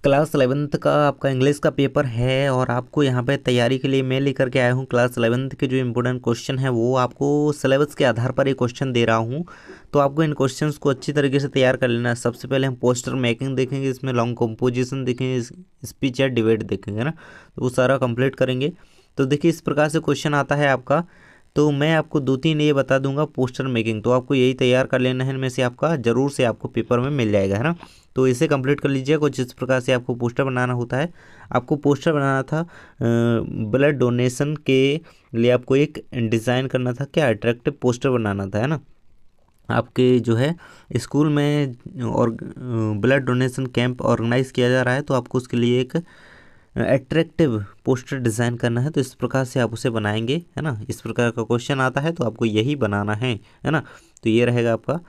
Class 11th का आपका English का पेपर है और आपको यहाँ पे तैयारी के लिए मैं लेकर के आया हूँ क्लास 11th के जो इम्पोर्टेंट क्वेश्चन है वो आपको सिलेबस के आधार पर ये क्वेश्चन दे रहा हूँ। तो आपको इन क्वेश्चंस को अच्छी तरीके से तैयार कर लेना है। सबसे पहले हम पोस्टर मेकिंग देखेंगे, इसमें लॉन्ग कंपोजिशन देखेंगे, स्पीच या डिबेट देखेंगे ना, तो वो सारा कंप्लीट करेंगे। तो देखिए इस प्रकार से क्वेश्चन आता है आपका। तो मैं आपको 2-3 ये बता दूंगा पोस्टर मेकिंग, तो आपको यही तैयार कर लेना है, इनमें से आपका ज़रूर से आपको पेपर में मिल जाएगा, है ना। तो इसे कंप्लीट कर लीजिए। कुछ इस प्रकार से आपको पोस्टर बनाना होता है। आपको पोस्टर बनाना था ब्लड डोनेशन के लिए, आपको एक डिज़ाइन करना था, क्या अट्रैक्टिव पोस्टर बनाना था, है ना। आपके जो है स्कूल में और ब्लड डोनेशन कैंप ऑर्गेनाइज किया जा रहा है, तो आपको उसके लिए एक अट्रैक्टिव पोस्टर डिज़ाइन करना है। तो इस प्रकार से आप उसे बनाएंगे, है ना। इस प्रकार का क्वेश्चन आता है तो आपको यही बनाना है ना। तो ये रहेगा आपका,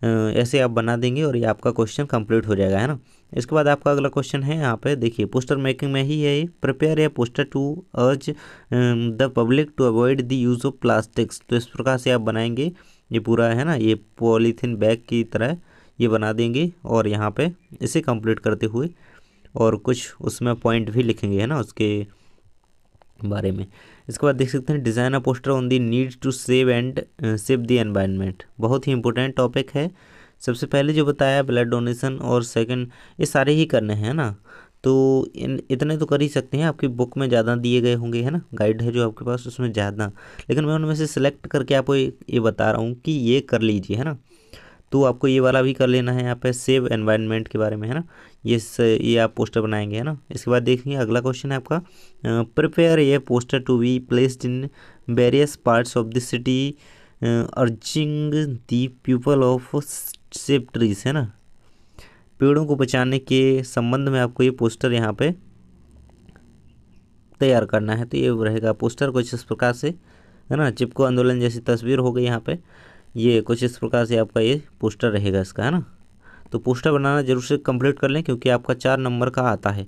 ऐसे आप बना देंगे और ये आपका क्वेश्चन कंप्लीट हो जाएगा, है ना। इसके बाद आपका अगला क्वेश्चन है यहाँ पे, देखिए पोस्टर मेकिंग में ही है ये। Prepare a poster to urge the public to avoid the use of plastics. तो इस प्रकार से आप बनाएंगे, ये पूरा है ना, ये पॉलीथीन बैग की तरह ये बना देंगे और यहाँ पे इसे कंप्लीट करते हुए और कुछ उसमें पॉइंट भी लिखेंगे, है ना, उसके बारे में। इसके बाद देख सकते हैं design a poster on the need to save and save the environment. बहुत ही इंपॉर्टेंट टॉपिक है। सबसे पहले जो बताया ब्लड डोनेशन, और सेकंड ये सारे ही करने हैं ना। तो इतने तो कर ही सकते हैं, आपकी बुक में ज़्यादा दिए गए होंगे, है ना, गाइड है जो आपके पास उसमें ज़्यादा, लेकिन मैं उनमें से सिलेक्ट करके आपको ये बता रहा हूँ कि ये कर लीजिए, है ना। तो आपको ये वाला भी कर लेना है यहाँ पे, सेव एनवायरनमेंट के बारे में, है ना। ये आप पोस्टर बनाएंगे, है ना। इसके बाद देखिए अगला क्वेश्चन है आपका, प्रिपेयर ये poster to be placed in various parts of the city urging the people of save trees, है ना। पेड़ों को बचाने के संबंध में आपको ये पोस्टर यहाँ पे तैयार करना है। तो ये रहेगा पोस्टर कुछ इस प्रकार से, है ना। चिपको आंदोलन जैसी तस्वीर हो गई यहाँ पे, ये कुछ इस प्रकार से आपका ये पोस्टर रहेगा इसका, है ना। तो पोस्टर बनाना जरूर से कंप्लीट कर लें, क्योंकि आपका 4 नंबर का आता है।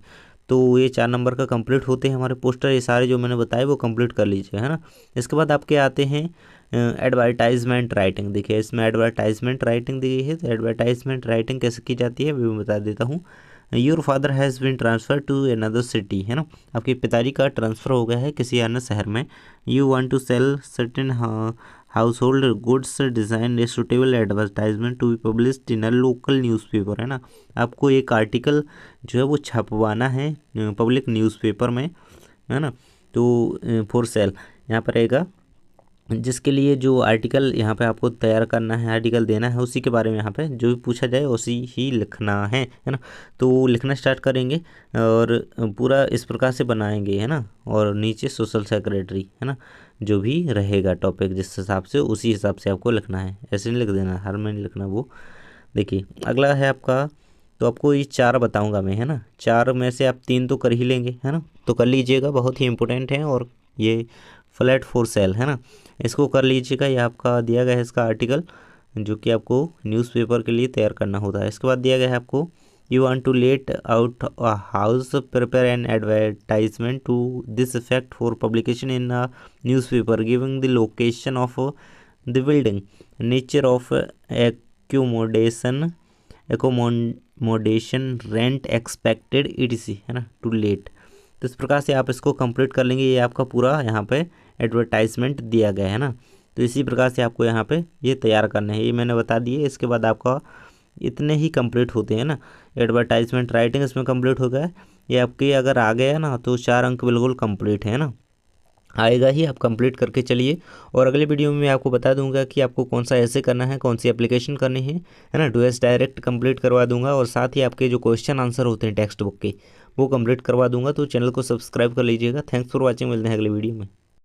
तो ये 4 नंबर का कंप्लीट होते हैं हमारे पोस्टर, ये सारे जो मैंने बताए वो कंप्लीट कर लीजिए, है ना। इसके बाद आपके आते हैं एडवर्टाइजमेंट राइटिंग। देखिए इसमें एडवर्टाइजमेंट राइटिंग दी गई है, तो एडवर्टाइजमेंट राइटिंग कैसे की जाती है वो भी बता देता हूँ। Your father has been transfer to another city, है ना। आपके पिताजी का ट्रांसफ़र हो गया है किसी अन्य शहर में। You want to sell certain household goods, design a suitable advertisement to be published in a local newspaper, है ना। आपको एक आर्टिकल जो है वो छपवाना है पब्लिक न्यूज़पेपर में, है ना। तो फॉर सेल यहाँ पर रहेगा, जिसके लिए जो आर्टिकल यहाँ पे आपको तैयार करना है, आर्टिकल देना है, उसी के बारे में यहाँ पे जो भी पूछा जाए उसी ही लिखना है ना। तो लिखना स्टार्ट करेंगे और पूरा इस प्रकार से बनाएंगे, है ना। और नीचे सोशल सेक्रेटरी, है ना, जो भी रहेगा टॉपिक जिस हिसाब से उसी हिसाब से आपको लिखना है, ऐसे नहीं लिख देना, हर में नहीं लिखना वो। देखिए अगला है आपका, तो आपको ये 4 बताऊँगा मैं, है ना। 4 में से आप 3 तो कर ही लेंगे, है ना, तो कर लीजिएगा, बहुत ही इंपॉर्टेंट है। और ये फ्लैट फॉर सेल, है ना, इसको कर लीजिएगा। ये आपका दिया गया है इसका आर्टिकल, जो कि आपको न्यूज़पेपर के लिए तैयार करना होता है। इसके बाद दिया गया है आपको, you want to let out a house, prepare an advertisement to this effect for publication in a newspaper giving the location of the building, nature of accommodation, rent expected etc, है ना, टू लेट। तो इस प्रकार से आप इसको complete कर लेंगे। ये आपका पूरा यहाँ पे एडवर्टाइजमेंट दिया गया है ना। तो इसी प्रकार से आपको यहाँ पे ये तैयार करना है, ये मैंने बता दिए। इसके बाद आपका इतने ही कंप्लीट होते हैं ना। एडवर्टाइजमेंट राइटिंग इसमें कंप्लीट हो गया है। ये आपके अगर आ गया ना तो 4 अंक बिल्कुल कंप्लीट है ना, आएगा ही, आप कंप्लीट करके चलिए। और अगले वीडियो में मैं आपको बता दूंगा कि आपको कौन सा ऐसे करना है, कौन सी एप्लीकेशन करनी है ना। डुएस डायरेक्ट कंप्लीट करवा दूंगा और साथ ही आपके जो क्वेश्चन आंसर होते हैं टेक्स्ट बुक के वो कंप्लीट करवा दूंगा। तो चैनल को सब्सक्राइब कर लीजिएगा। थैंक्स फॉर वॉचिंग, मिलते हैं अगले वीडियो में।